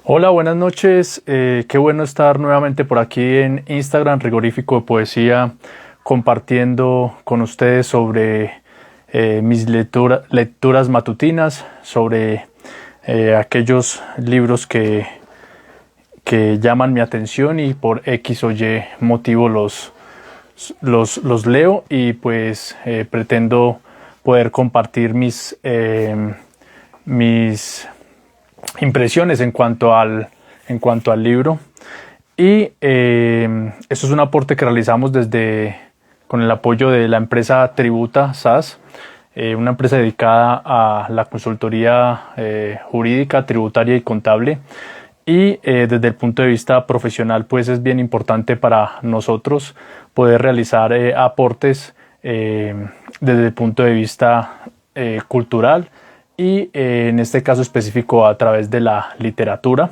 Hola, buenas noches. Qué bueno estar nuevamente por aquí en Instagram, Rigorífico de Poesía, compartiendo con ustedes sobre mis lecturas matutinas, sobre aquellos libros que llaman mi atención y por X o Y motivo los leo y pues pretendo poder compartir mis impresiones en cuanto al libro. Y esto es un aporte que realizamos con el apoyo de la empresa Tributa SAS, una empresa dedicada a la consultoría jurídica, tributaria y contable. Y desde el punto de vista profesional, pues es bien importante para nosotros poder realizar aportes desde el punto de vista cultural y en este caso específico a través de la literatura.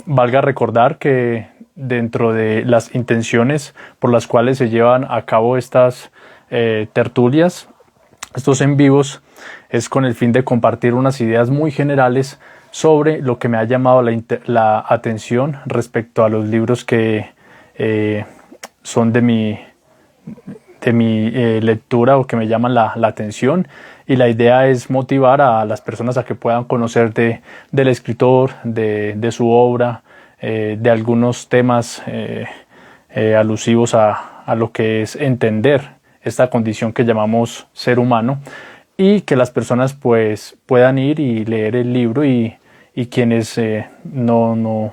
Valga recordar que dentro de las intenciones por las cuales se llevan a cabo estas tertulias, estos en vivos, es con el fin de compartir unas ideas muy generales sobre lo que me ha llamado la atención respecto a los libros que son de mi lectura o que me llaman la atención, y la idea es motivar a las personas a que puedan conocer del escritor, de su obra, de algunos temas alusivos a lo que es entender esta condición que llamamos ser humano, y que las personas pues puedan ir y leer el libro y quienes no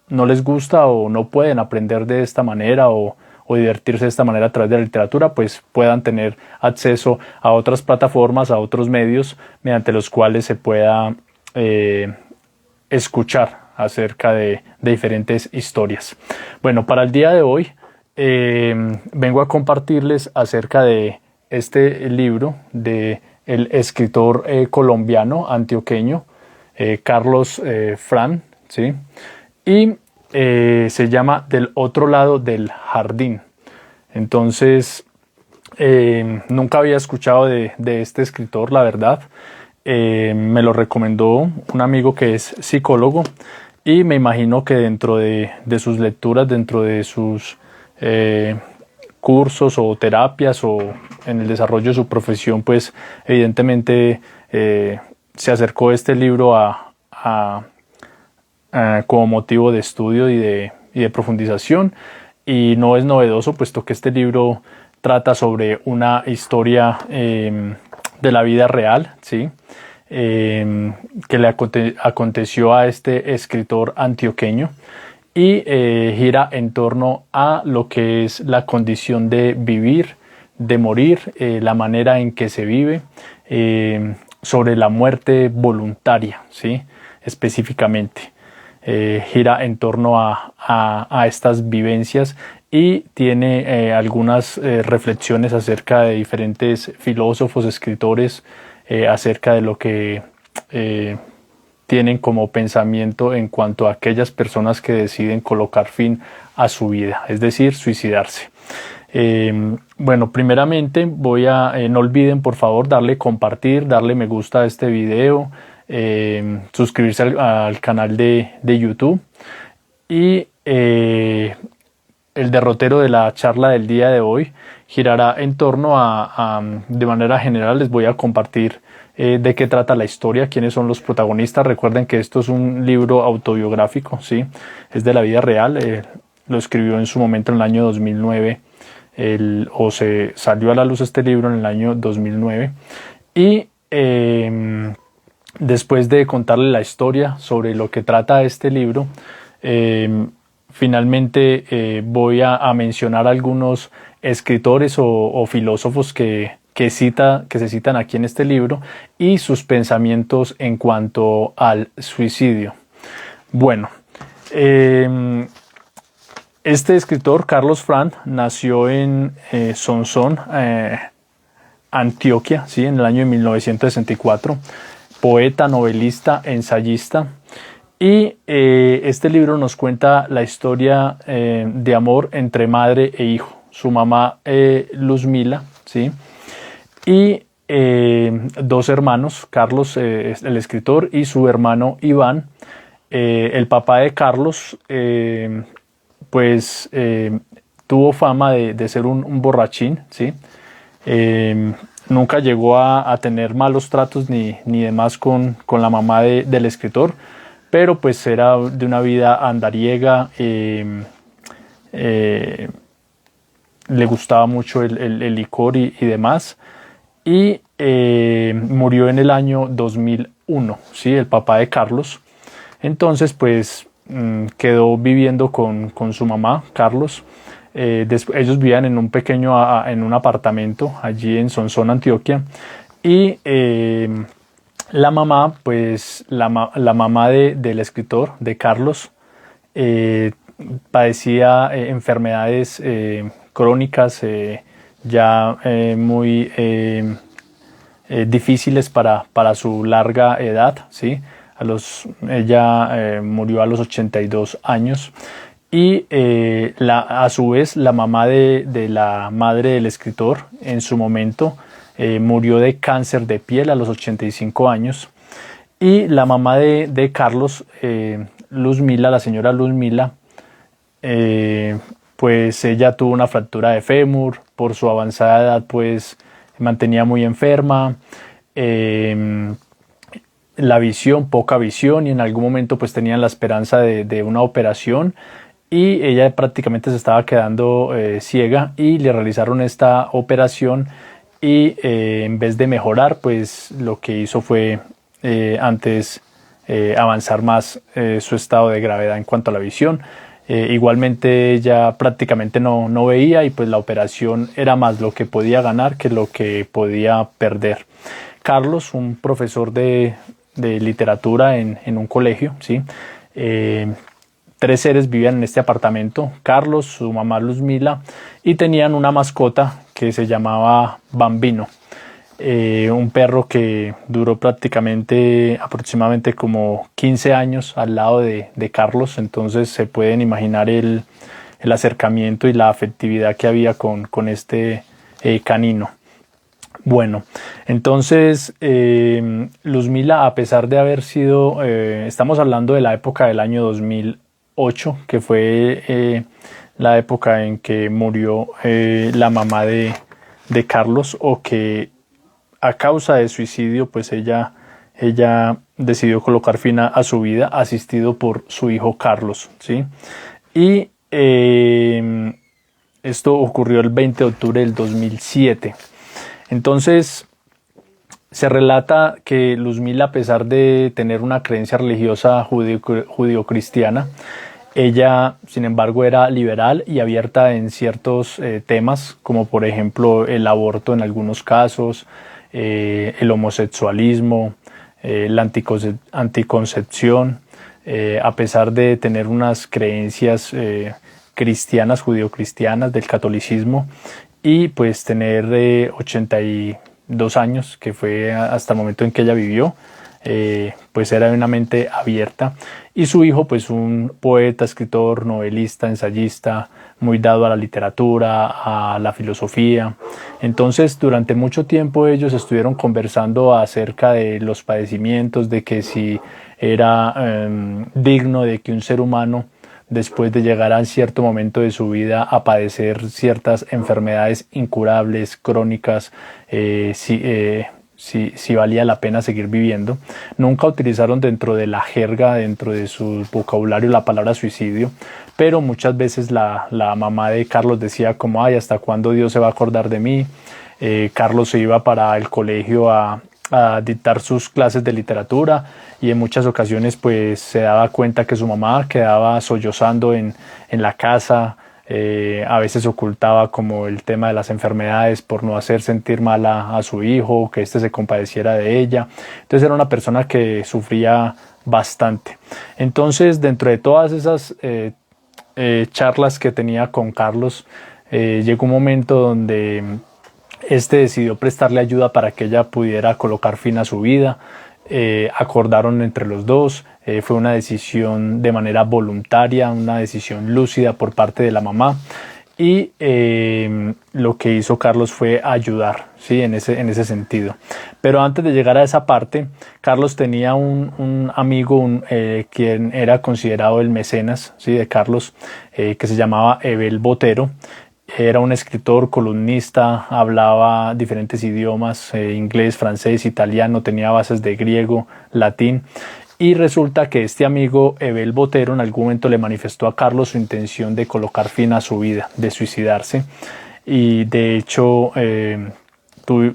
les gusta o no pueden aprender de esta manera o divertirse de esta manera a través de la literatura, pues puedan tener acceso a otras plataformas, a otros medios mediante los cuales se pueda escuchar acerca de diferentes historias. Bueno, para el día de hoy vengo a compartirles acerca de este libro de el escritor colombiano antioqueño Carlos Fran, ¿sí? Y se llama Del otro lado del jardín. Entonces, nunca había escuchado de este escritor, la verdad. Me lo recomendó un amigo que es psicólogo, y me imagino que dentro de sus lecturas, dentro de sus cursos o terapias o en el desarrollo de su profesión, pues evidentemente se acercó este libro como motivo de estudio y de profundización, y no es novedoso puesto que este libro trata sobre una historia de la vida real, ¿sí? Que le aconteció a este escritor antioqueño, y gira en torno a lo que es la condición de vivir, de morir, la manera en que se vive, sobre la muerte voluntaria, ¿sí? Específicamente. Gira en torno a estas vivencias, y tiene algunas reflexiones acerca de diferentes filósofos, escritores, acerca de lo que tienen como pensamiento en cuanto a aquellas personas que deciden colocar fin a su vida, es decir, suicidarse. Bueno, primeramente no olviden por favor darle compartir, darle me gusta a este video, suscribirse al canal de YouTube, y el derrotero de la charla del día de hoy girará en torno de manera general les voy a compartir de qué trata la historia, quiénes son los protagonistas. Recuerden que esto es un libro autobiográfico, ¿sí? Es de la vida real, lo escribió en su momento en el año 2009, o se salió a la luz este libro en el año 2009, y después de contarle la historia sobre lo que trata este libro, finalmente voy a mencionar algunos escritores o filósofos que se citan aquí en este libro, y sus pensamientos en cuanto al suicidio. Bueno, este escritor, Carlos Fran, nació en Sonsón, Antioquia, ¿sí? En el año de 1964, poeta, novelista, ensayista. Y este libro nos cuenta la historia de amor entre madre e hijo. Su mamá, Luzmila, ¿sí? Y dos hermanos, Carlos, el escritor, y su hermano Iván, El papá de Carlos tuvo fama de ser un borrachín, ¿sí? Nunca llegó a tener malos tratos ni demás con la mamá del escritor, pero pues era de una vida andariega. Le gustaba mucho el licor y demás, y murió en el año 2001, ¿sí? El papá de Carlos. Entonces pues quedó viviendo con su mamá, Carlos. Ellos vivían en en un apartamento allí en Sonsón, Antioquia, y la mamá, pues la mamá del escritor, de Carlos, padecía enfermedades crónicas ya muy difíciles para su larga edad, ¿sí? Ella murió a los 82 años, y a su vez la mamá de la madre del escritor en su momento murió de cáncer de piel a los 85 años, y la mamá de Carlos, Luzmila, la señora Luzmila, pues ella tuvo una fractura de fémur. Por su avanzada edad pues mantenía muy enferma, la visión, poca visión, y en algún momento pues tenían la esperanza de una operación, y ella prácticamente se estaba quedando ciega, y le realizaron esta operación, y en vez de mejorar pues lo que hizo fue avanzar más su estado de gravedad en cuanto a la visión. Igualmente ella prácticamente no veía, y pues la operación era más lo que podía ganar que lo que podía perder. Carlos, un profesor de literatura en un colegio, ¿sí? 3 seres vivían en este apartamento: Carlos, su mamá Luzmila, y tenían una mascota que se llamaba Bambino, un perro que duró aproximadamente como 15 años al lado de Carlos. Entonces se pueden imaginar el acercamiento y la afectividad que había con este canino. Bueno, entonces Luzmila, a pesar de haber sido, estamos hablando de la época del año 2008, que fue la época en que murió la mamá de Carlos, o que a causa de suicidio pues ella decidió colocar fin a su vida, asistido por su hijo Carlos, ¿sí? Y esto ocurrió el 20 de octubre del 2007. Entonces se relata que Luzmila, a pesar de tener una creencia religiosa judío-cristiana, ella, sin embargo, era liberal y abierta en ciertos temas, como por ejemplo el aborto en algunos casos, el homosexualismo, la anticoncepción. A pesar de tener unas creencias cristianas, judío-cristianas, del catolicismo, y pues tener 82 años, que fue hasta el momento en que ella vivió, pues era de una mente abierta. Y su hijo, pues un poeta, escritor, novelista, ensayista, muy dado a la literatura, a la filosofía. Entonces durante mucho tiempo ellos estuvieron conversando acerca de los padecimientos, de que si era digno de que un ser humano, después de llegar a cierto momento de su vida a padecer ciertas enfermedades incurables, crónicas, si valía la pena seguir viviendo. Nunca utilizaron dentro de la jerga, dentro de su vocabulario, la palabra suicidio, pero muchas veces la mamá de Carlos decía como: ay, ¿hasta cuándo Dios se va a acordar de mí? Carlos se iba para el colegio a dictar sus clases de literatura, y en muchas ocasiones pues se daba cuenta que su mamá quedaba sollozando en la casa. A veces ocultaba como el tema de las enfermedades por no hacer sentir mal a su hijo, que éste se compadeciera de ella. Entonces era una persona que sufría bastante. Entonces, dentro de todas esas charlas que tenía con Carlos, llegó un momento donde este decidió prestarle ayuda para que ella pudiera colocar fin a su vida. Acordaron entre los dos. Fue una decisión de manera voluntaria, una decisión lúcida por parte de la mamá, y lo que hizo Carlos fue ayudar, ¿sí? En ese sentido. Pero antes de llegar a esa parte, Carlos tenía un amigo quien era considerado el mecenas, ¿sí? De Carlos, que se llamaba Abel Botero. Era un escritor, columnista, hablaba diferentes idiomas, inglés, francés, italiano, tenía bases de griego, latín. Y resulta que este amigo Abel Botero en algún momento le manifestó a Carlos su intención de colocar fin a su vida, de suicidarse. Y de hecho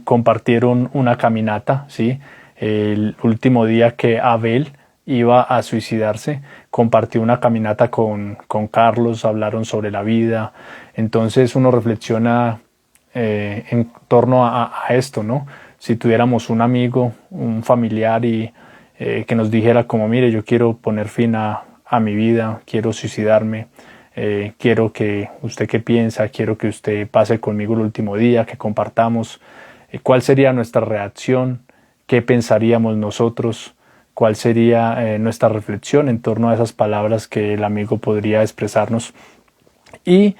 compartieron una caminata, ¿sí? El último día que Abel iba a suicidarse, compartió una caminata con Carlos, hablaron sobre la vida. Entonces uno reflexiona en torno a esto, ¿no? Si tuviéramos un amigo, un familiar y que nos dijera como, mire, yo quiero poner fin a mi vida, quiero suicidarme, quiero que usted qué piensa, quiero que usted pase conmigo el último día, que compartamos, cuál sería nuestra reacción, qué pensaríamos nosotros, cuál sería nuestra reflexión en torno a esas palabras que el amigo podría expresarnos. Y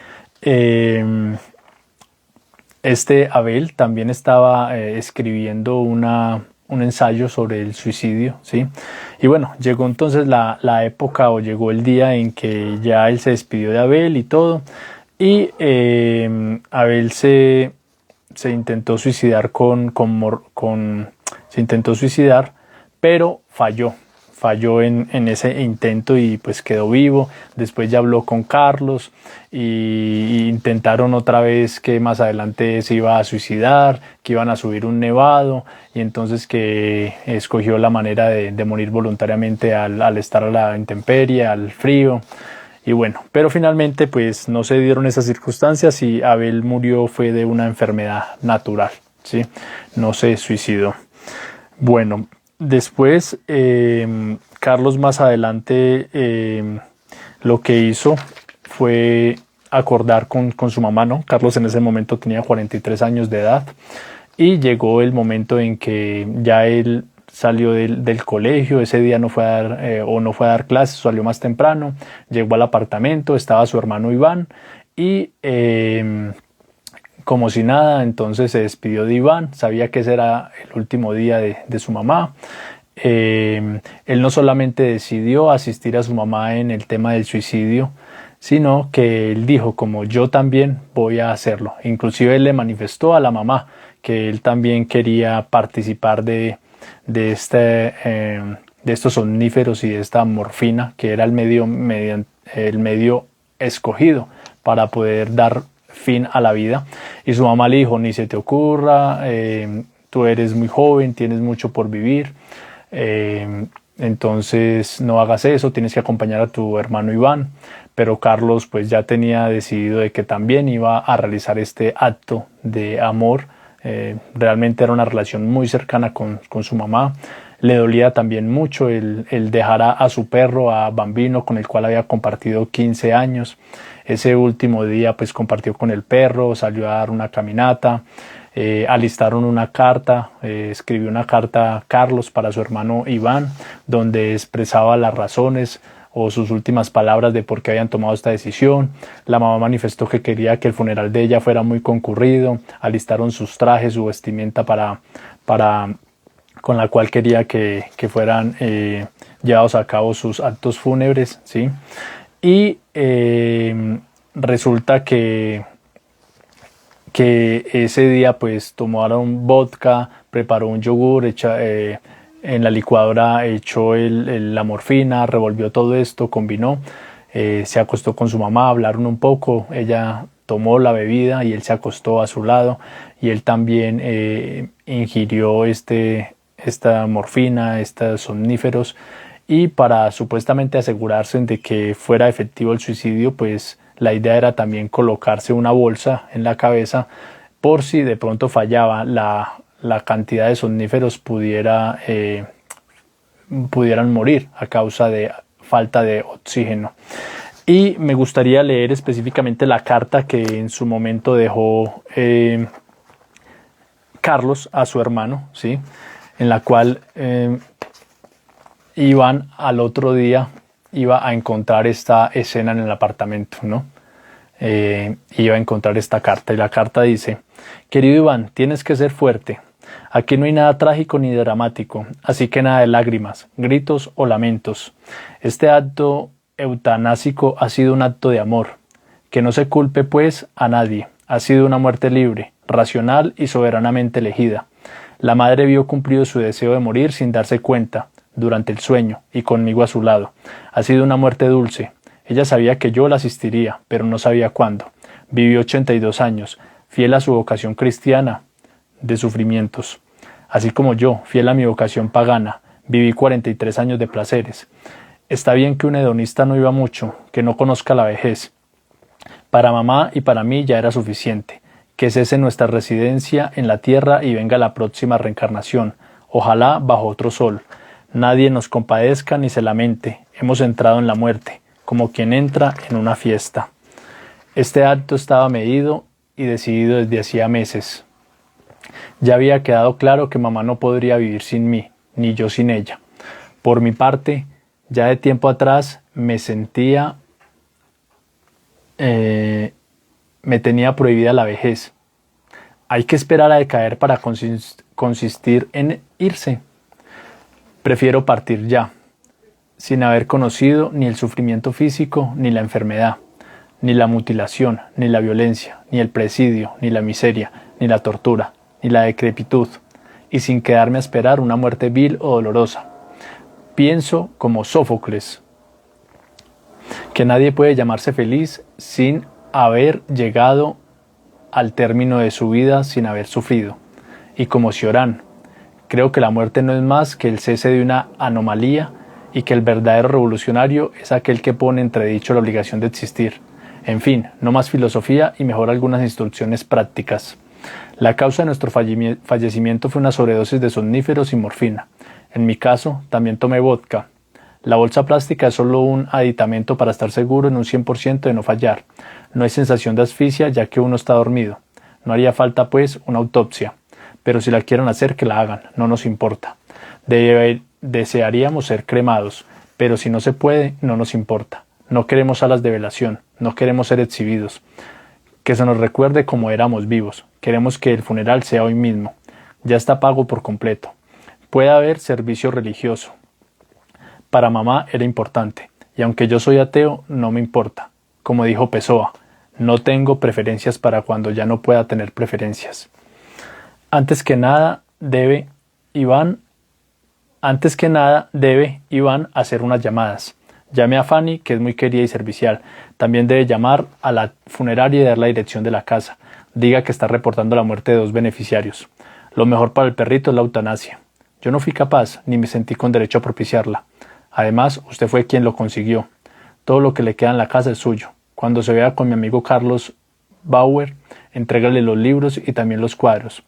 este Abel también estaba escribiendo un ensayo sobre el suicidio, ¿sí? Y bueno, llegó entonces la época o llegó el día en que ya él se despidió de Abel y todo, y Abel se intentó suicidar se intentó suicidar, pero falló en ese intento y pues quedó vivo. Después ya habló con Carlos y intentaron otra vez que más adelante se iba a suicidar, que iban a subir un nevado y entonces que escogió la manera de morir voluntariamente al estar a la intemperie, al frío. Y bueno, pero finalmente pues no se dieron esas circunstancias y Abel murió fue de una enfermedad natural, ¿sí? No se suicidó. Bueno, después Carlos más adelante lo que hizo fue acordar con su mamá, ¿no? Carlos en ese momento tenía 43 años de edad y llegó el momento en que ya él salió del colegio. Ese día no fue a dar no fue a dar clases, salió más temprano, llegó al apartamento, estaba su hermano Iván y como si nada, entonces se despidió de Iván, sabía que ese era el último día de su mamá. Él no solamente decidió asistir a su mamá en el tema del suicidio, sino que él dijo como yo también voy a hacerlo. Inclusive él le manifestó a la mamá que él también quería participar de estos somníferos y de esta morfina, que era el medio escogido para poder dar fin a la vida. Y su mamá le dijo, ni se te ocurra, tú eres muy joven, tienes mucho por vivir, entonces no hagas eso, tienes que acompañar a tu hermano Iván. Pero Carlos pues ya tenía decidido de que también iba a realizar este acto de amor. Realmente era una relación muy cercana con su mamá. Le dolía también mucho el dejar a su perro, a Bambino, con el cual había compartido 15 años. Ese último día pues compartió con el perro, salió a dar una caminata, alistaron una carta, escribió una carta Carlos para su hermano Iván, donde expresaba las razones o sus últimas palabras de por qué habían tomado esta decisión. La mamá manifestó que quería que el funeral de ella fuera muy concurrido, alistaron sus trajes, su vestimenta con la cual quería que fueran llevados a cabo sus actos fúnebres, ¿sí? Y resulta que ese día pues tomaron vodka, preparó un yogur, en la licuadora echó la morfina, revolvió todo esto, combinó, se acostó con su mamá, hablaron un poco, ella tomó la bebida y él se acostó a su lado y él también ingirió esta morfina, estos somníferos, y para supuestamente asegurarse de que fuera efectivo el suicidio, pues la idea era también colocarse una bolsa en la cabeza por si de pronto fallaba la cantidad de somníferos pudieran morir a causa de falta de oxígeno. Y me gustaría leer específicamente la carta que en su momento dejó Carlos a su hermano, ¿sí? En la cual Iván al otro día iba a encontrar esta escena en el apartamento, ¿no? iba a encontrar esta carta. Y la carta dice: querido Iván, tienes que ser fuerte. Aquí no hay nada trágico ni dramático, así que nada de lágrimas, gritos o lamentos. Este acto eutanásico ha sido un acto de amor. Que no se culpe, pues, a nadie. Ha sido una muerte libre, racional y soberanamente elegida. La madre vio cumplido su deseo de morir sin darse cuenta, durante el sueño, y conmigo a su lado. Ha sido una muerte dulce. Ella sabía que yo la asistiría, pero no sabía cuándo. Vivió 82 años, fiel a su vocación cristiana de sufrimientos. Así como yo, fiel a mi vocación pagana, viví 43 años de placeres. Está bien que un hedonista no viva mucho, que no conozca la vejez. Para mamá y para mí ya era suficiente. Que cese nuestra residencia en la tierra y venga la próxima reencarnación, ojalá bajo otro sol. Nadie nos compadezca ni se lamente. Hemos entrado en la muerte, como quien entra en una fiesta. Este acto estaba medido y decidido desde hacía meses. Ya había quedado claro que mamá no podría vivir sin mí, ni yo sin ella. Por mi parte, ya de tiempo atrás me tenía prohibida la vejez. Hay que esperar a decaer para consistir en irse. Prefiero partir ya, sin haber conocido ni el sufrimiento físico, ni la enfermedad, ni la mutilación, ni la violencia, ni el presidio, ni la miseria, ni la tortura, ni la decrepitud, y sin quedarme a esperar una muerte vil o dolorosa. Pienso como Sófocles, que nadie puede llamarse feliz sin haber llegado al término de su vida sin haber sufrido. Y como Cioran, creo que la muerte no es más que el cese de una anomalía y que el verdadero revolucionario es aquel que pone entredicho la obligación de existir. En fin, no más filosofía y mejor algunas instrucciones prácticas. La causa de nuestro fallecimiento fue una sobredosis de somníferos y morfina. En mi caso, también tomé vodka. La bolsa plástica es solo un aditamento para estar seguro en un 100% de no fallar. No hay sensación de asfixia ya que uno está dormido. No haría falta, pues, una autopsia. Pero si la quieren hacer, que la hagan. No nos importa. Desearíamos ser cremados, pero si no se puede, no nos importa. No queremos salas de velación. No queremos ser exhibidos. Que se nos recuerde cómo éramos vivos. Queremos que el funeral sea hoy mismo. Ya está pago por completo. Puede haber servicio religioso. Para mamá era importante, y aunque yo soy ateo, no me importa. Como dijo Pessoa, no tengo preferencias para cuando ya no pueda tener preferencias. Antes que nada, debe Iván hacer unas llamadas. Llame a Fanny, que es muy querida y servicial. También debe llamar a la funeraria y dar la dirección de la casa. Diga que está reportando la muerte de 2 beneficiarios. Lo mejor para el perrito es la eutanasia. Yo no fui capaz, ni me sentí con derecho a propiciarla. Además, usted fue quien lo consiguió. Todo lo que le queda en la casa es suyo. Cuando se vea con mi amigo Carlos Bauer, entrégale los libros y también los cuadros.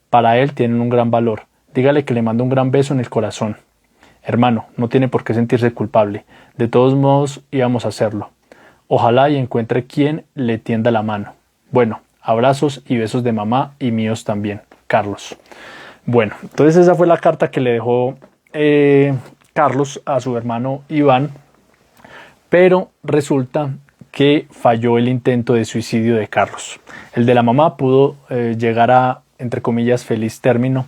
Para él tienen un gran valor. Dígale que le mando un gran beso en el corazón. Hermano, no tiene por qué sentirse culpable. De todos modos, íbamos a hacerlo. Ojalá y encuentre quien le tienda la mano. Bueno, abrazos y besos de mamá y míos también. Carlos. Bueno, entonces esa fue la carta que le dejó Carlos a su hermano Iván, pero resulta que falló el intento de suicidio de Carlos. El de la mamá pudo llegar a, entre comillas, feliz término,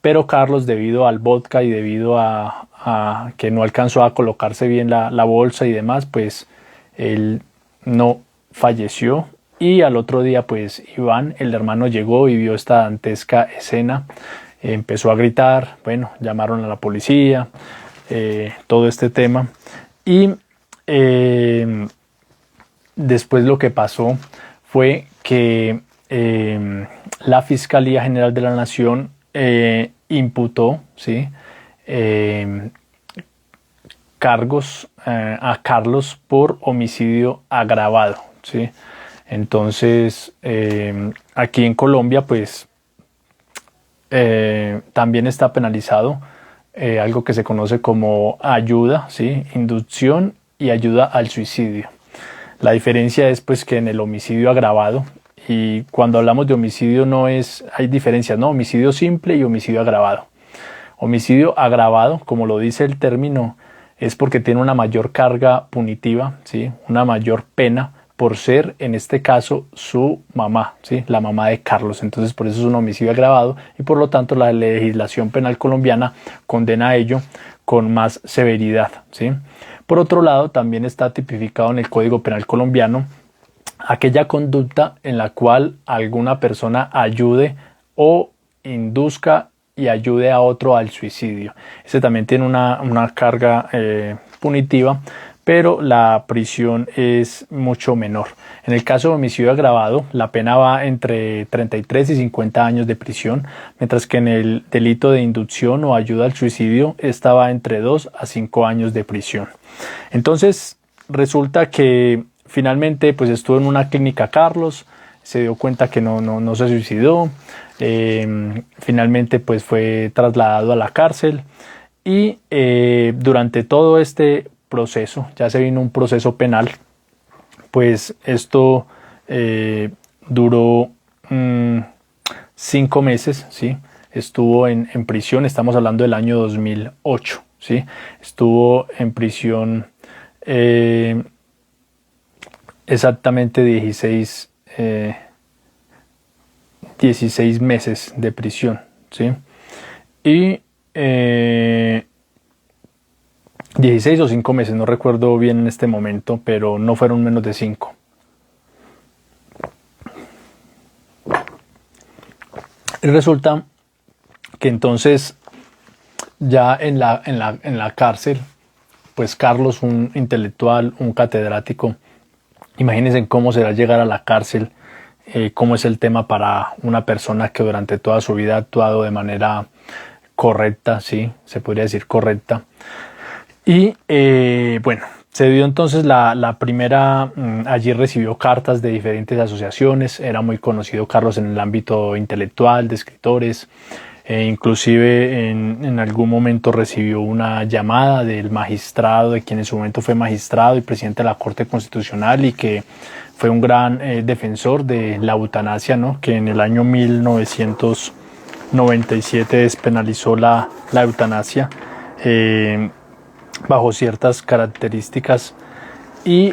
pero Carlos, debido al vodka y debido a que no alcanzó a colocarse bien la bolsa y demás, pues él no falleció. Y al otro día, pues Iván, el hermano, llegó y vio esta dantesca escena. Empezó a gritar, bueno, llamaron a la policía, todo este tema. Y después lo que pasó fue que la Fiscalía General de la Nación imputó, ¿sí?, cargos a Carlos por homicidio agravado, ¿sí? Entonces, aquí en Colombia, pues, también está penalizado algo que se conoce como ayuda, ¿sí?, inducción y ayuda al suicidio. La diferencia es, pues, que en el homicidio agravado, y cuando hablamos de homicidio hay diferencias, ¿no? Homicidio simple y homicidio agravado. Homicidio agravado, como lo dice el término, es porque tiene una mayor carga punitiva, ¿sí?, una mayor pena por ser, en este caso, su mamá, ¿sí? La mamá de Carlos. Entonces, por eso es un homicidio agravado y por lo tanto la legislación penal colombiana condena a ello con más severidad, ¿sí? Por otro lado, también está tipificado en el Código Penal colombiano aquella conducta en la cual alguna persona ayude o induzca y ayude a otro al suicidio. Ese también tiene una carga punitiva, pero la prisión es mucho menor. En el caso de homicidio agravado, la pena va entre 33 y 50 años de prisión, mientras que en el delito de inducción o ayuda al suicidio, esta va entre 2 a 5 años de prisión. Entonces, resulta que finalmente pues estuvo en una clínica Carlos, se dio cuenta que no se suicidó, finalmente pues fue trasladado a la cárcel y durante todo este proceso, ya se vino un proceso penal, pues esto duró 5 meses, ¿sí? Estuvo en prisión, estamos hablando del año 2008, ¿sí? Estuvo en prisión exactamente 16 meses de prisión, ¿sí? Y 16 o 5 meses, no recuerdo bien en este momento, pero no fueron menos de 5. Y resulta que entonces ya en la cárcel, pues Carlos, un intelectual, un catedrático, imagínense cómo será llegar a la cárcel, cómo es el tema para una persona que durante toda su vida ha actuado de manera correcta, sí, se podría decir correcta. Y bueno, se dio entonces la primera, allí recibió cartas de diferentes asociaciones, era muy conocido Carlos en el ámbito intelectual, de escritores, inclusive en algún momento recibió una llamada del magistrado, de quien en su momento fue magistrado y presidente de la Corte Constitucional y que fue un gran defensor de la eutanasia, ¿no? Que en el año 1997 despenalizó la eutanasia bajo ciertas características. Y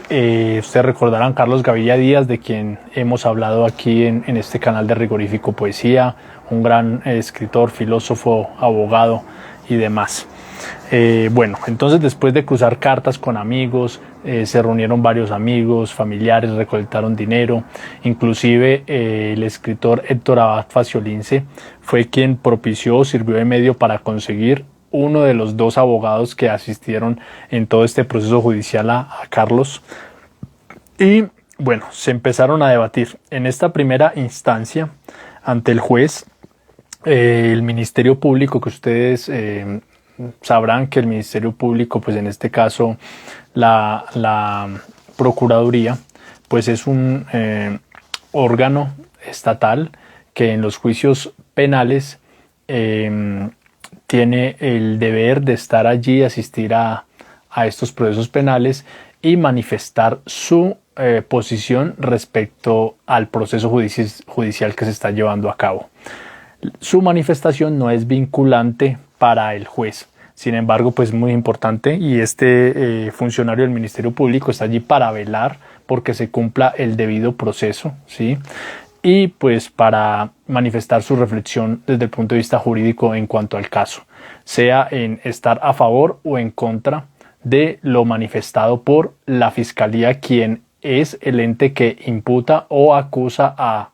ustedes recordarán Carlos Gaviria Díaz, de quien hemos hablado aquí en este canal de Rigorífico Poesía, un gran escritor, filósofo, abogado y demás. Bueno, entonces después de cruzar cartas con amigos, se reunieron varios amigos, familiares, recolectaron dinero, inclusive el escritor Héctor Abad Faciolince fue quien propició, sirvió de medio para conseguir uno de los 2 abogados que asistieron en todo este proceso judicial a Carlos. Y bueno, se empezaron a debatir. En esta primera instancia, ante el juez, el Ministerio Público, que ustedes sabrán que el Ministerio Público, pues en este caso la Procuraduría, pues es un órgano estatal que en los juicios penales tiene el deber de estar allí, asistir a estos procesos penales y manifestar su posición respecto al proceso judicial que se está llevando a cabo. Su manifestación no es vinculante para el juez. Sin embargo, pues muy importante, y este funcionario del Ministerio Público está allí para velar porque se cumpla el debido proceso, ¿sí? Y pues para manifestar su reflexión desde el punto de vista jurídico en cuanto al caso, sea en estar a favor o en contra de lo manifestado por la Fiscalía, quien es el ente que imputa o acusa a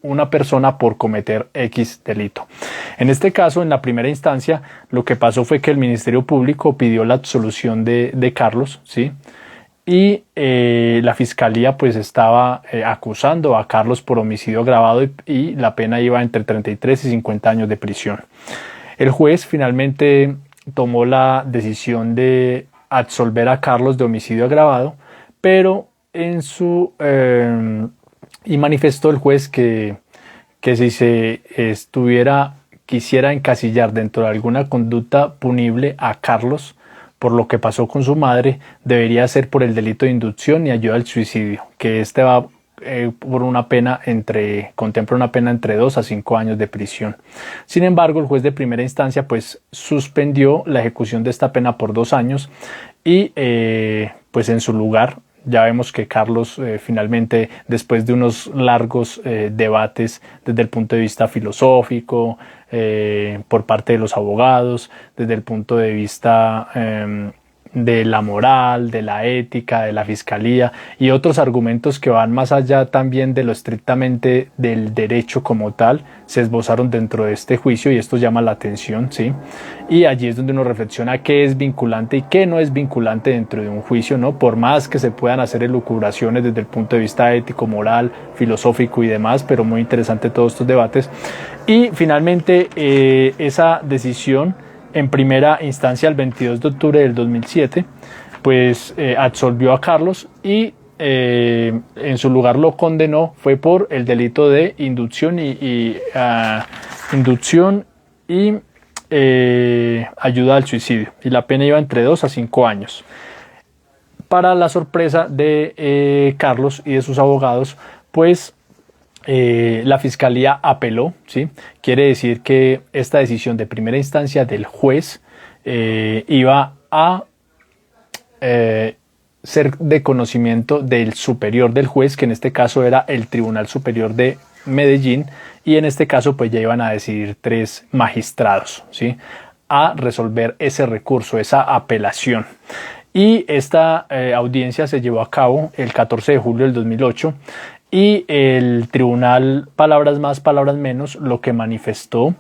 una persona por cometer X delito. En este caso, en la primera instancia, lo que pasó fue que el Ministerio Público pidió la absolución de Carlos, ¿sí? Y la Fiscalía pues estaba acusando a Carlos por homicidio agravado y la pena iba entre 33 y 50 años de prisión. El juez finalmente tomó la decisión de absolver a Carlos de homicidio agravado, pero en su y manifestó el juez que si se quisiera encasillar dentro de alguna conducta punible a Carlos por lo que pasó con su madre, debería ser por el delito de inducción y ayuda al suicidio, que este va por una pena contempla una pena entre 2 a 5 años de prisión. Sin embargo, el juez de primera instancia pues suspendió la ejecución de esta pena por 2 años y pues en su lugar Ya vemos que Carlos finalmente, después de unos largos debates desde el punto de vista filosófico, por parte de los abogados, desde el punto de vista de la moral, de la ética, de la fiscalía y otros argumentos que van más allá también de lo estrictamente del derecho como tal, se esbozaron dentro de este juicio y esto llama la atención, ¿sí? Y allí es donde uno reflexiona qué es vinculante y qué no es vinculante dentro de un juicio, ¿no? Por más que se puedan hacer elucubraciones desde el punto de vista ético, moral, filosófico y demás, pero muy interesante todos estos debates. Y finalmente esa decisión en primera instancia el 22 de octubre del 2007, pues absolvió a Carlos y en su lugar lo condenó, fue por el delito de inducción y ayuda al suicidio, y la pena iba entre 2 a 5 años. Para la sorpresa de Carlos y de sus abogados, pues la fiscalía apeló, ¿sí? Quiere decir que esta decisión de primera instancia del juez iba a ser de conocimiento del superior del juez, que en este caso era el Tribunal Superior de Medellín, y en este caso pues ya iban a decidir 3 magistrados, ¿sí? A resolver ese recurso, esa apelación. Y esta audiencia se llevó a cabo el 14 de julio del 2008 y el tribunal, palabras más, palabras menos, lo que manifestó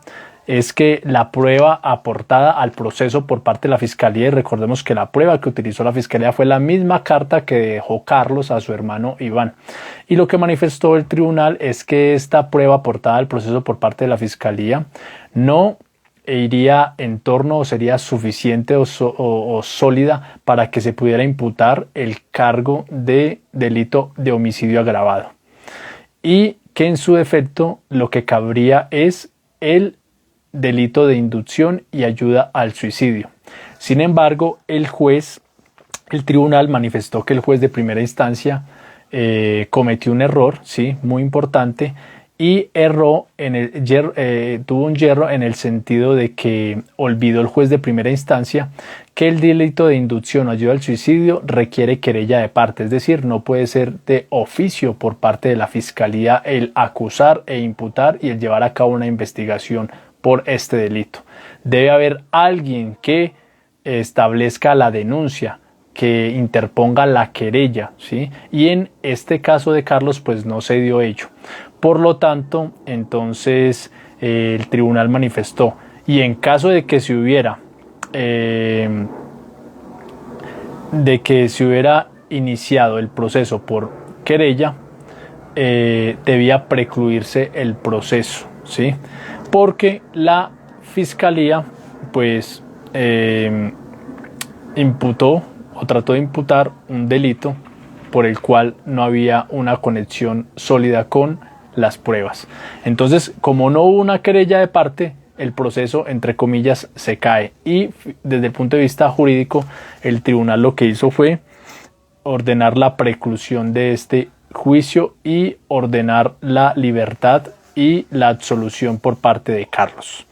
es que la prueba aportada al proceso por parte de la fiscalía, y recordemos que la prueba que utilizó la fiscalía fue la misma carta que dejó Carlos a su hermano Iván, y lo que manifestó el tribunal es que esta prueba aportada al proceso por parte de la fiscalía no iría en torno o sería suficiente o sólida para que se pudiera imputar el cargo de delito de homicidio agravado, y que en su defecto lo que cabría es el delito de inducción y ayuda al suicidio. Sin embargo, el tribunal manifestó que el juez de primera instancia cometió un error, sí, muy importante, y tuvo un yerro en el sentido de que olvidó el juez de primera instancia que el delito de inducción o ayuda al suicidio requiere querella de parte, es decir, no puede ser de oficio por parte de la fiscalía el acusar e imputar y el llevar a cabo una investigación por este delito. Debe haber alguien que establezca la denuncia, que interponga la querella, ¿sí? Y en este caso de Carlos pues no se dio ello. Por lo tanto, entonces el tribunal manifestó, y en caso de que se hubiera iniciado el proceso por querella, debía precluirse el proceso, ¿sí? Porque la fiscalía pues imputó o trató de imputar un delito por el cual no había una conexión sólida con las pruebas. Entonces, como no hubo una querella de parte, el proceso, entre comillas, se cae, y desde el punto de vista jurídico, el tribunal lo que hizo fue ordenar la preclusión de este juicio y ordenar la libertad y la absolución por parte de Carlos.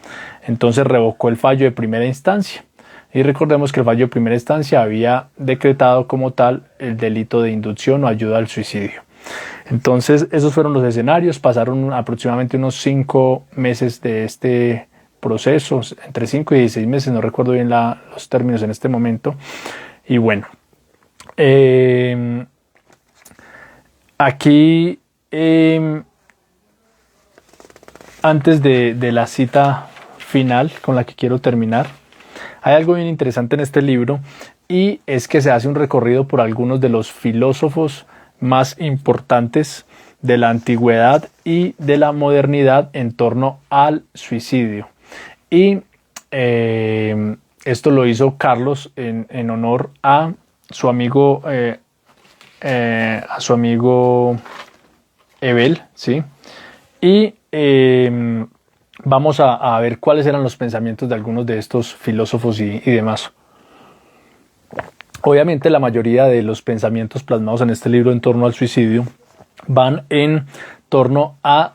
Entonces revocó el fallo de primera instancia. Y recordemos que el fallo de primera instancia había decretado como tal el delito de inducción o ayuda al suicidio. Entonces esos fueron los escenarios. Pasaron aproximadamente unos 5 meses de este proceso, entre 5 y 16 meses, no recuerdo bien los términos en este momento. Y bueno, aquí antes de la cita final con la que quiero terminar, hay algo bien interesante en este libro, y es que se hace un recorrido por algunos de los filósofos más importantes de la antigüedad y de la modernidad en torno al suicidio. Y esto lo hizo Carlos en honor a su amigo Ebel, ¿sí? Y vamos a ver cuáles eran los pensamientos de algunos de estos filósofos y demás. Obviamente la mayoría de los pensamientos plasmados en este libro en torno al suicidio van en torno a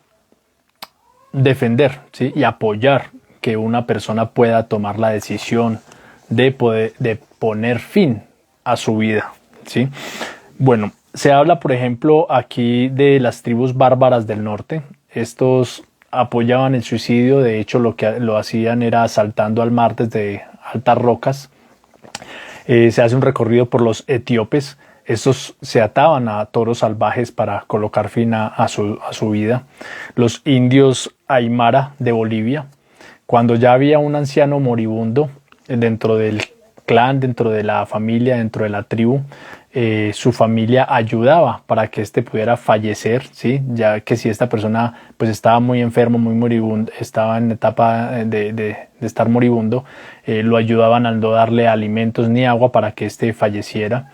defender, ¿sí? Y apoyar que una persona pueda tomar la decisión de poner fin a su vida, ¿sí? Bueno, se habla, por ejemplo, aquí de las tribus bárbaras del norte. Estos apoyaban el suicidio, de hecho lo que lo hacían era saltando al mar desde altas rocas. Se hace un recorrido por los etíopes. Estos se ataban a toros salvajes para colocar fin a su vida. Los indios Aymara de Bolivia, cuando ya había un anciano moribundo dentro del clan, dentro de la familia, dentro de la tribu, su familia ayudaba para que éste pudiera fallecer, ¿sí? Ya que si esta persona pues estaba muy enfermo, muy moribundo, estaba en etapa de estar moribundo, lo ayudaban a no darle alimentos ni agua para que éste falleciera.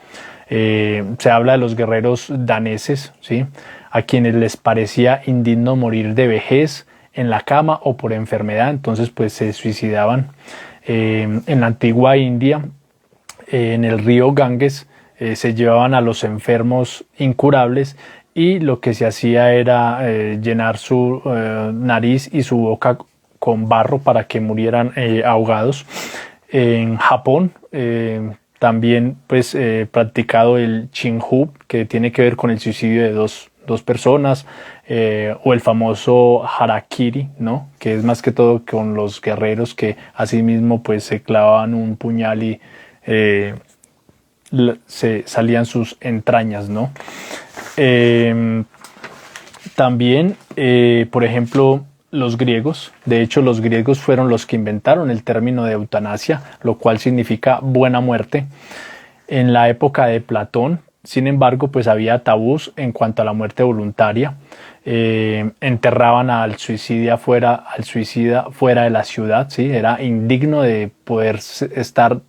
Se habla de los guerreros daneses, ¿sí? A quienes les parecía indigno morir de vejez en la cama o por enfermedad, entonces pues se suicidaban. En la antigua India, en el río Ganges, se llevaban a los enfermos incurables y lo que se hacía era llenar su nariz y su boca con barro para que murieran ahogados. En Japón también pues practicado el Shinju, que tiene que ver con el suicidio de dos personas, o el famoso harakiri, ¿no? Que es más que todo con los guerreros que asimismo pues se clavaban un puñal y se salían sus entrañas, ¿no? También, por ejemplo, los griegos, de hecho los griegos fueron los que inventaron el término de eutanasia, lo cual significa buena muerte. En la época de Platón, sin embargo, pues había tabús en cuanto a la muerte voluntaria. Enterraban al suicida fuera de la ciudad, ¿sí? Era indigno de poder estar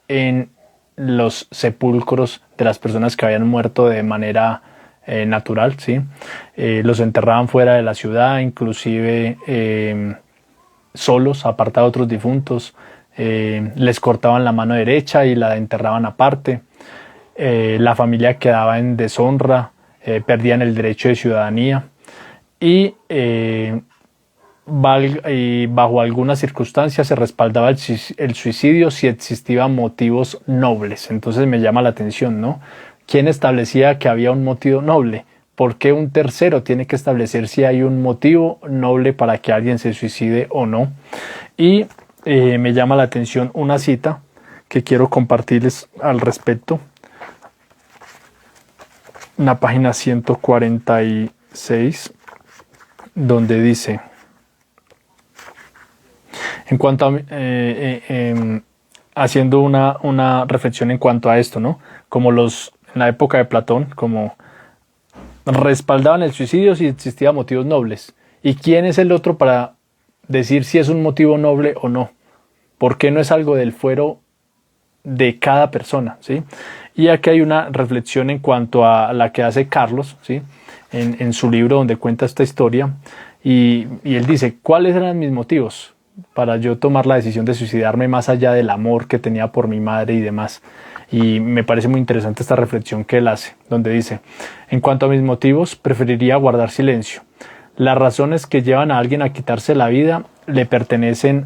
en los sepulcros de las personas que habían muerto de manera natural, ¿sí? Los enterraban fuera de la ciudad, inclusive solos, apartados de otros difuntos. Les cortaban la mano derecha y la enterraban aparte. La familia quedaba en deshonra, perdían el derecho de ciudadanía y bajo algunas circunstancias se respaldaba el suicidio si existían motivos nobles. Entonces me llama la atención, ¿no? ¿Quién establecía que había un motivo noble? ¿Por qué un tercero tiene que establecer si hay un motivo noble para que alguien se suicide o no? Y me llama la atención una cita que quiero compartirles al respecto. En la página 146, donde dice, en cuanto a, haciendo una reflexión en cuanto a esto, ¿no? Como en la época de Platón, como respaldaban el suicidio si existían motivos nobles. ¿Y quién es el otro para decir si es un motivo noble o no? ¿Por qué no es algo del fuero de cada persona? ¿Sí? Y aquí hay una reflexión en cuanto a la que hace Carlos, ¿sí? En su libro donde cuenta esta historia, y él dice, ¿cuáles eran mis motivos para yo tomar la decisión de suicidarme más allá del amor que tenía por mi madre y demás? Y me parece muy interesante esta reflexión que él hace, donde dice, en cuanto a mis motivos, preferiría guardar silencio. Las razones que llevan a alguien a quitarse la vida le pertenecen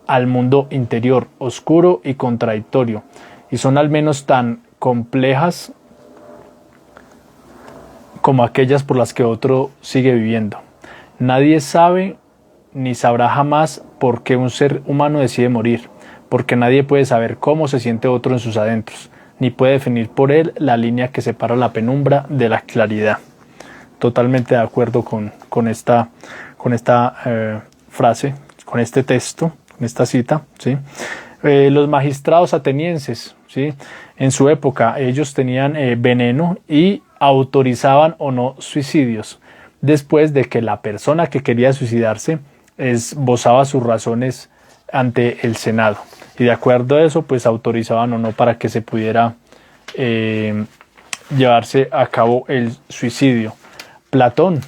al mundo interior, oscuro y contradictorio, y son al menos tan complejas como aquellas por las que otro sigue viviendo. Nadie sabe ni sabrá jamás por qué un ser humano decide morir, porque nadie puede saber cómo se siente otro en sus adentros, ni puede definir por él la línea que separa la penumbra de la claridad. Totalmente de acuerdo con esta frase, con este texto, con esta cita, ¿sí? Los magistrados atenienses, ¿sí? En su época ellos tenían veneno y autorizaban o no suicidios, después de que la persona que quería suicidarse esbozaba sus razones ante el Senado, y de acuerdo a eso pues autorizaban o no para que se pudiera llevarse a cabo el suicidio. Platón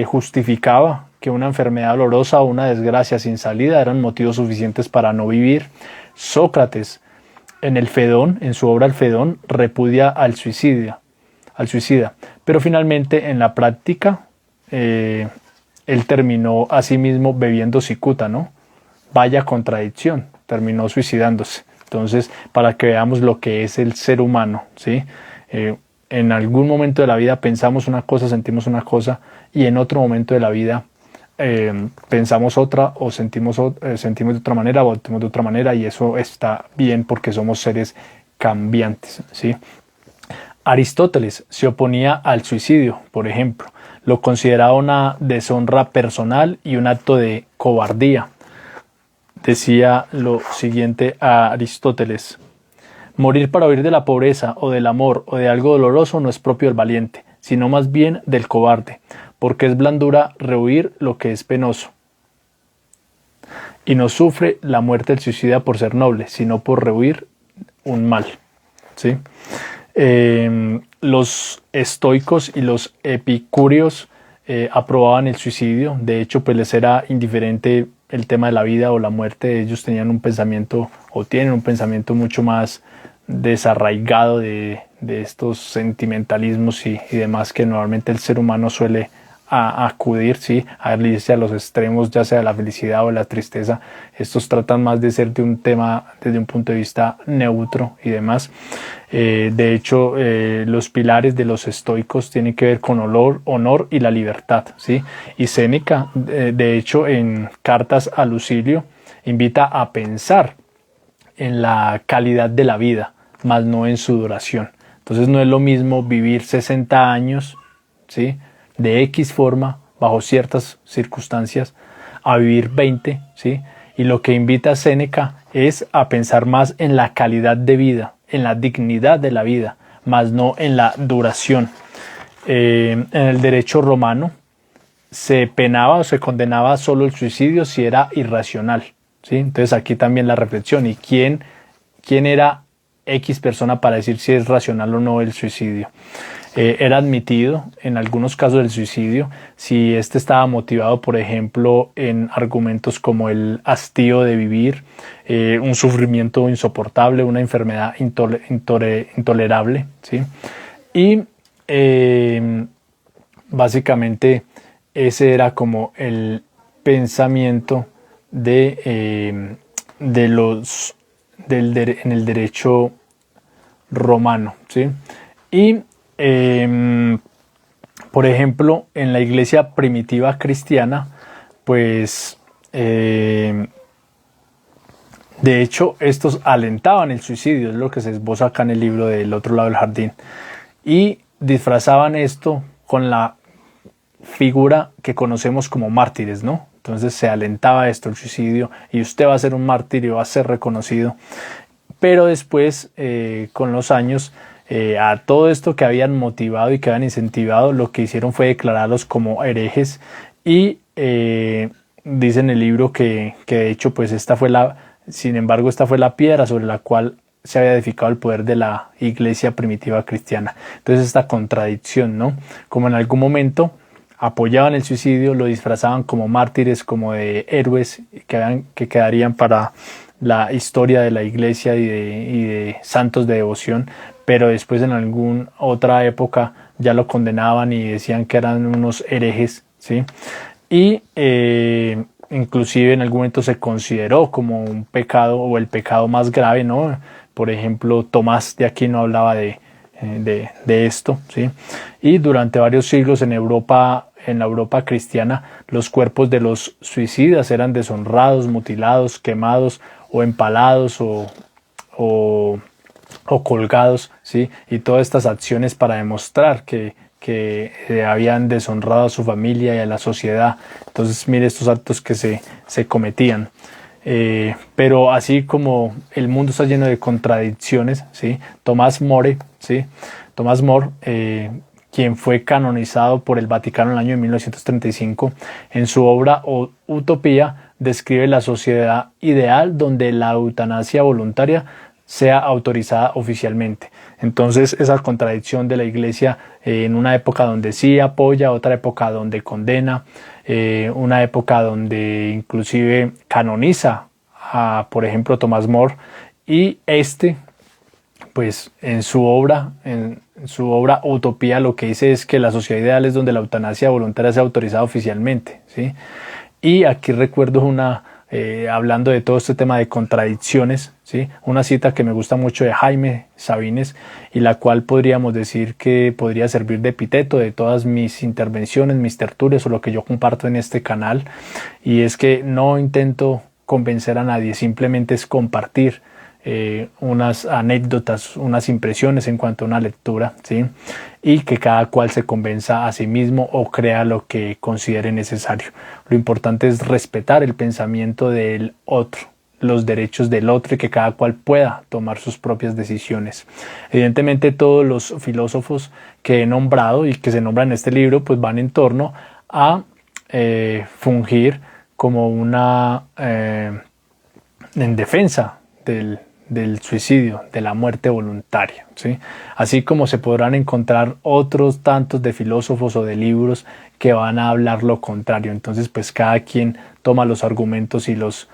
justificaba que una enfermedad dolorosa o una desgracia sin salida eran motivos suficientes para no vivir. Sócrates en el Fedón, en su obra El Fedón, repudia al suicida, pero finalmente en la práctica él terminó asimismo bebiendo cicuta, ¿no? Vaya contradicción, terminó suicidándose. Entonces, para que veamos lo que es el ser humano, ¿sí? en algún momento de la vida pensamos una cosa, sentimos una cosa, y en otro momento de la vida pensamos otra o sentimos de otra manera o actuamos de otra manera, y eso está bien porque somos seres cambiantes, ¿sí? Aristóteles se oponía al suicidio, por ejemplo. Lo consideraba una deshonra personal y un acto de cobardía. Decía lo siguiente a Aristóteles: morir para huir de la pobreza o del amor o de algo doloroso no es propio del valiente, sino más bien del cobarde, porque es blandura rehuir lo que es penoso. Y no sufre la muerte del suicida por ser noble, sino por rehuir un mal, ¿sí? Los estoicos y los epicúreos aprobaban el suicidio. De hecho, pues les era indiferente el tema de la vida o la muerte. Ellos tenían un pensamiento, o tienen un pensamiento mucho más desarraigado de estos sentimentalismos y demás que normalmente el ser humano suele acudir, ¿sí? A irse a los extremos, ya sea la felicidad o la tristeza. Estos tratan más de ser de un tema desde un punto de vista neutro y demás. De hecho, los pilares de los estoicos tienen que ver con honor y la libertad, ¿sí? Y Séneca, de hecho, en Cartas a Lucilio, invita a pensar en la calidad de la vida, más no en su duración. Entonces no es lo mismo vivir 60 años, ¿sí?, de X forma, bajo ciertas circunstancias, a vivir 20, ¿sí? Y lo que invita a Séneca es a pensar más en la calidad de vida, en la dignidad de la vida, más no en la duración. En el derecho romano se penaba o se condenaba solo el suicidio si era irracional, ¿sí? Entonces aquí también la reflexión: ¿y quién era X persona para decir si es racional o no el suicidio? Era admitido en algunos casos el suicidio si éste estaba motivado, por ejemplo, en argumentos como el hastío de vivir, un sufrimiento insoportable, una enfermedad intolerable, ¿sí? Y básicamente ese era como el pensamiento en el derecho romano, ¿sí? Y por ejemplo, en la iglesia primitiva cristiana, pues de hecho estos alentaban el suicidio, es lo que se esboza acá en el libro del otro lado del jardín, y disfrazaban esto con la figura que conocemos como mártires, ¿no? Entonces se alentaba esto, el suicidio, y usted va a ser un mártir y va a ser reconocido. Pero después, con los años, a todo esto que habían motivado y que habían incentivado, lo que hicieron fue declararlos como herejes, y dice en el libro que de hecho pues esta fue la piedra sobre la cual se había edificado el poder de la iglesia primitiva cristiana. Entonces esta contradicción, ¿no? Como en algún momento apoyaban el suicidio, lo disfrazaban como mártires, como de héroes que quedarían para la historia de la iglesia y de santos de devoción, pero después en alguna otra época ya lo condenaban y decían que eran unos herejes, ¿sí? Y inclusive en algún momento se consideró como un pecado o el pecado más grave, ¿no? Por ejemplo, Tomás de Aquino hablaba de esto, ¿sí? Y durante varios siglos en la Europa cristiana, los cuerpos de los suicidas eran deshonrados, mutilados, quemados o empalados o colgados, ¿sí? Y todas estas acciones para demostrar que habían deshonrado a su familia y a la sociedad. Entonces mire estos actos que se cometían. Pero así como el mundo está lleno de contradicciones, ¿sí? Tomás More, ¿sí? Tomás More, quien fue canonizado por el Vaticano en el año de 1935, en su obra Utopía describe la sociedad ideal donde la eutanasia voluntaria sea autorizada oficialmente. Entonces esa contradicción de la iglesia en una época donde sí apoya, otra época donde condena, una época donde inclusive canoniza a, por ejemplo, Tomás More, y pues en su obra Utopía lo que dice es que la sociedad ideal es donde la eutanasia voluntaria sea autorizada oficialmente, ¿sí? Y aquí recuerdo una hablando de todo este tema de contradicciones, ¿sí? Una cita que me gusta mucho de Jaime Sabines y la cual podríamos decir que podría servir de epíteto de todas mis intervenciones, mis tertulias o lo que yo comparto en este canal, y es que no intento convencer a nadie, simplemente es compartir unas anécdotas, unas impresiones en cuanto a una lectura, ¿sí? Y que cada cual se convenza a sí mismo o crea lo que considere necesario. Lo importante es respetar el pensamiento del otro, los derechos del otro, y que cada cual pueda tomar sus propias decisiones. Evidentemente todos los filósofos que he nombrado y que se nombran en este libro pues van en torno a fungir como una en defensa del suicidio, de la muerte voluntaria, ¿sí? Así como se podrán encontrar otros tantos de filósofos o de libros que van a hablar lo contrario. Entonces pues cada quien toma los argumentos y los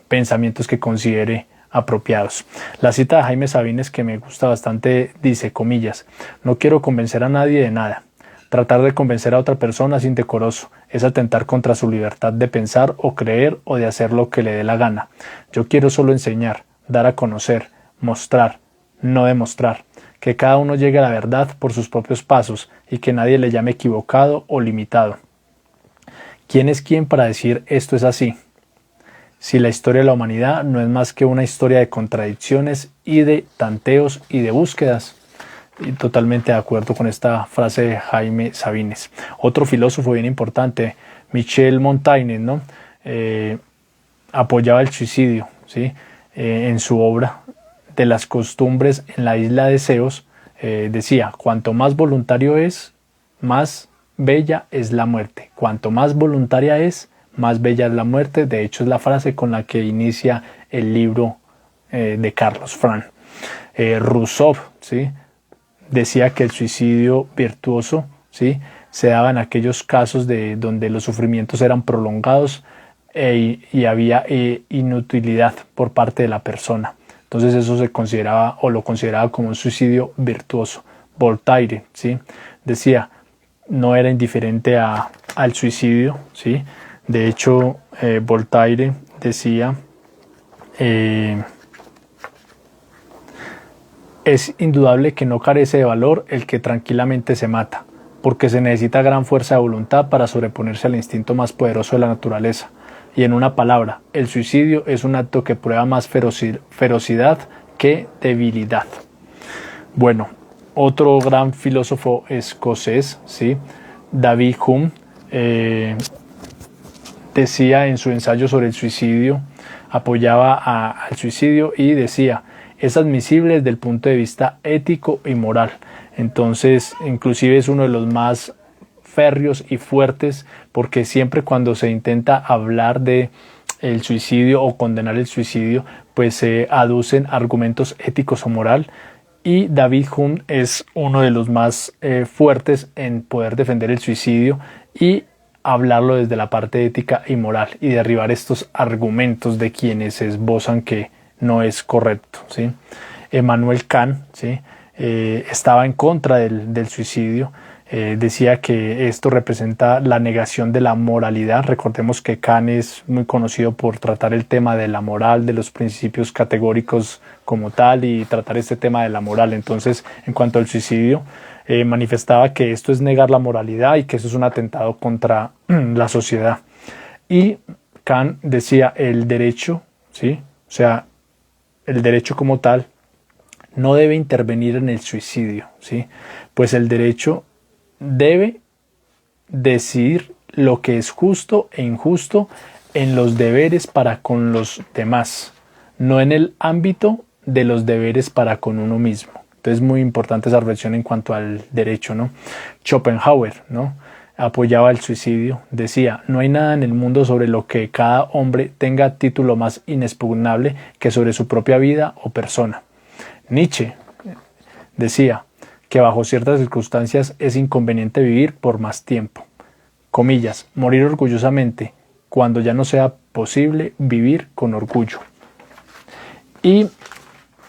pensamientos que considere apropiados. La cita de Jaime Sabines, que me gusta bastante, dice, comillas: no quiero convencer a nadie de nada. Tratar de convencer a otra persona es indecoroso, es atentar contra su libertad de pensar o creer o de hacer lo que le dé la gana. Yo quiero solo enseñar, dar a conocer, mostrar, no demostrar, que cada uno llegue a la verdad por sus propios pasos y que nadie le llame equivocado o limitado. ¿Quién es quién para decir esto es así? Si la historia de la humanidad no es más que una historia de contradicciones y de tanteos y de búsquedas. Y totalmente de acuerdo con esta frase de Jaime Sabines. Otro filósofo bien importante, Michel Montaigne, ¿no? Apoyaba el suicidio, ¿sí? En su obra de las costumbres en la isla de Ceos, decía: cuanto más voluntario es, más bella es la muerte. Cuanto más voluntaria es, más bella es la muerte. De hecho es la frase con la que inicia el libro de Carlos Fran. Rousseau, ¿sí? Decía que el suicidio virtuoso, ¿sí?, se daba en aquellos casos donde los sufrimientos eran prolongados y había inutilidad por parte de la persona. Entonces eso se consideraba o lo consideraba como un suicidio virtuoso. Voltaire, ¿sí?, decía, no era indiferente al suicidio, ¿sí? De hecho, Voltaire decía: es indudable que no carece de valor el que tranquilamente se mata, porque se necesita gran fuerza de voluntad para sobreponerse al instinto más poderoso de la naturaleza. Y en una palabra, el suicidio es un acto que prueba más ferocidad que debilidad. Bueno, otro gran filósofo escocés, ¿sí?, David Hume, decía en su ensayo sobre el suicidio, apoyaba al suicidio y decía: es admisible desde el punto de vista ético y moral. Entonces, inclusive es uno de los más férreos y fuertes, porque siempre cuando se intenta hablar de el suicidio o condenar el suicidio, pues se aducen argumentos éticos o moral, y David Hume es uno de los más fuertes en poder defender el suicidio y hablarlo desde la parte ética y moral y derribar estos argumentos de quienes esbozan que no es correcto, ¿sí? Emmanuel Kant, ¿sí?, estaba en contra del suicidio. Decía que esto representa la negación de la moralidad. Recordemos que Kant es muy conocido por tratar el tema de la moral, de los principios categóricos como tal, y tratar este tema de la moral. Entonces, en cuanto al suicidio, manifestaba que esto es negar la moralidad y que eso es un atentado contra la sociedad. Y Kant decía: el derecho, ¿sí?, o sea, el derecho como tal no debe intervenir en el suicidio, ¿sí?, pues el derecho debe decidir lo que es justo e injusto en los deberes para con los demás, no en el ámbito de los deberes para con uno mismo. Entonces, muy importante esa reflexión en cuanto al derecho, ¿no? Schopenhauer, ¿no?, apoyaba el suicidio. Decía: no hay nada en el mundo sobre lo que cada hombre tenga título más inexpugnable que sobre su propia vida o persona. Nietzsche decía que bajo ciertas circunstancias es inconveniente vivir por más tiempo. Comillas: morir orgullosamente cuando ya no sea posible vivir con orgullo. Y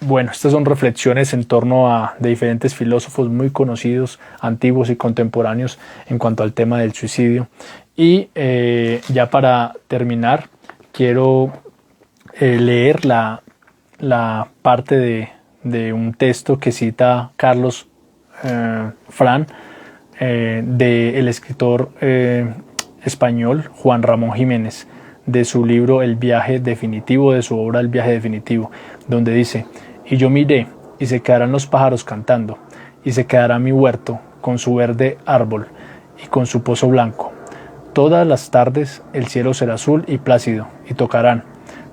bueno, estas son reflexiones en torno de diferentes filósofos muy conocidos, antiguos y contemporáneos, en cuanto al tema del suicidio. Y ya para terminar, quiero leer la parte de un texto que cita Carlos Fran, del escritor español Juan Ramón Jiménez, de su libro El viaje definitivo, de su obra El viaje definitivo, donde dice: y yo miré, y se quedarán los pájaros cantando, y se quedará mi huerto con su verde árbol y con su pozo blanco. Todas las tardes el cielo será azul y plácido, y tocarán,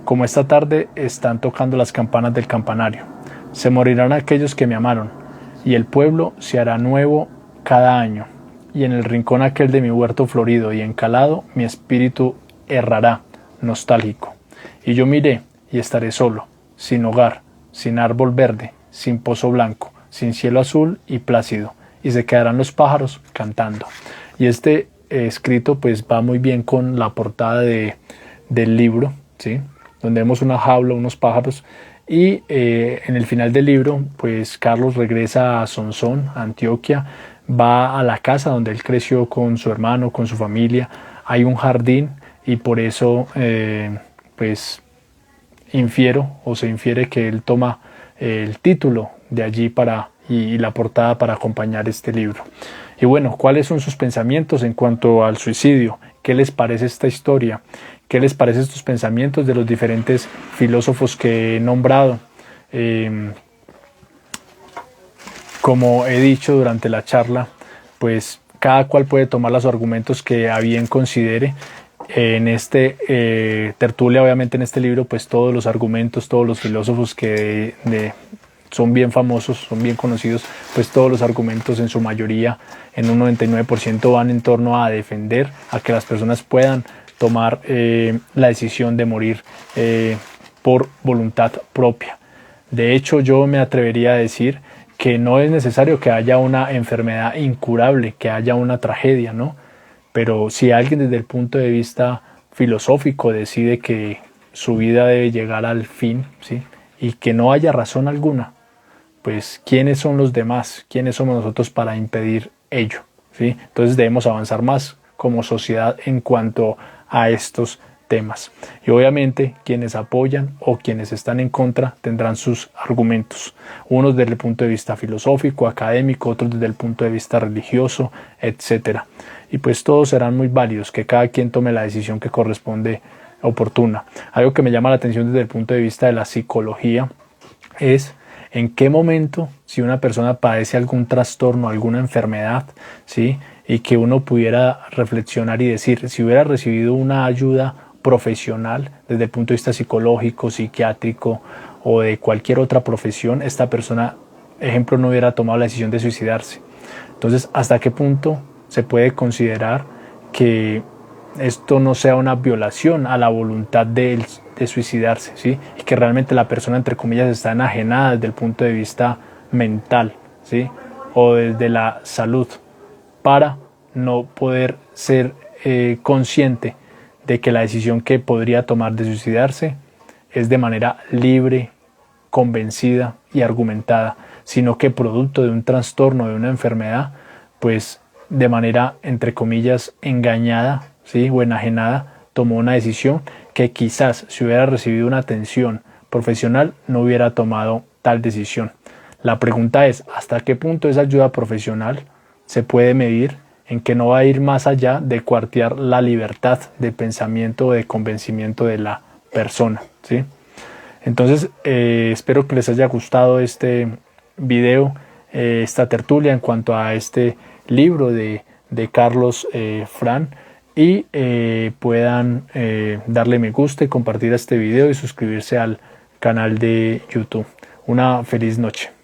como esta tarde están tocando las campanas del campanario. Se morirán aquellos que me amaron, y el pueblo se hará nuevo cada año, y en el rincón aquel de mi huerto florido y encalado mi espíritu errará, nostálgico. Y yo miré, y estaré solo, sin hogar, sin árbol verde, sin pozo blanco, sin cielo azul y plácido, y se quedarán los pájaros cantando. Y este escrito pues va muy bien con la portada del libro, ¿sí? Donde vemos una jaula, unos pájaros, y en el final del libro pues Carlos regresa a Sonsón, a Antioquia, va a la casa donde él creció con su hermano, con su familia. Hay un jardín, y por eso pues se infiere que él toma el título de allí y la portada para acompañar este libro. Y bueno, ¿cuáles son sus pensamientos en cuanto al suicidio? ¿Qué les parece esta historia? ¿Qué les parecen estos pensamientos de los diferentes filósofos que he nombrado? Como he dicho durante la charla, pues cada cual puede tomar los argumentos que a bien considere. En este tertulia, obviamente en este libro, pues todos los argumentos, todos los filósofos que son bien famosos, son bien conocidos, pues todos los argumentos en su mayoría, en un 99%, van en torno a defender a que las personas puedan tomar la decisión de morir por voluntad propia. De hecho, yo me atrevería a decir que no es necesario que haya una enfermedad incurable, que haya una tragedia, ¿no? Pero si alguien desde el punto de vista filosófico decide que su vida debe llegar al fin, ¿sí? Y que no haya razón alguna, pues ¿quiénes son los demás? ¿Quiénes somos nosotros para impedir ello? ¿Sí? Entonces debemos avanzar más como sociedad en cuanto a estos temas. Y obviamente quienes apoyan o quienes están en contra tendrán sus argumentos, unos desde el punto de vista filosófico, académico, otros desde el punto de vista religioso, etcétera. Y pues todos serán muy válidos, que cada quien tome la decisión que corresponde oportuna. Algo que me llama la atención desde el punto de vista de la psicología es en qué momento, si una persona padece algún trastorno, alguna enfermedad, ¿sí? Y que uno pudiera reflexionar y decir, si hubiera recibido una ayuda profesional desde el punto de vista psicológico, psiquiátrico o de cualquier otra profesión, esta persona, ejemplo, no hubiera tomado la decisión de suicidarse. Entonces, ¿hasta qué punto se puede considerar que esto no sea una violación a la voluntad de suicidarse, ¿sí? Y que realmente la persona, entre comillas, está enajenada desde el punto de vista mental, ¿sí? O desde la salud, para no poder ser consciente de que la decisión que podría tomar de suicidarse es de manera libre, convencida y argumentada, sino que producto de un trastorno, de una enfermedad, pues de manera, entre comillas, engañada, ¿sí? O enajenada, tomó una decisión que quizás si hubiera recibido una atención profesional no hubiera tomado tal decisión. La pregunta es, ¿hasta qué punto esa ayuda profesional se puede medir en que no va a ir más allá de coartar la libertad de pensamiento o de convencimiento de la persona, ¿sí? Entonces, espero que les haya gustado este video, esta tertulia en cuanto a este libro de Carlos Fran, y puedan darle me gusta y compartir este video y suscribirse al canal de YouTube. Una feliz noche.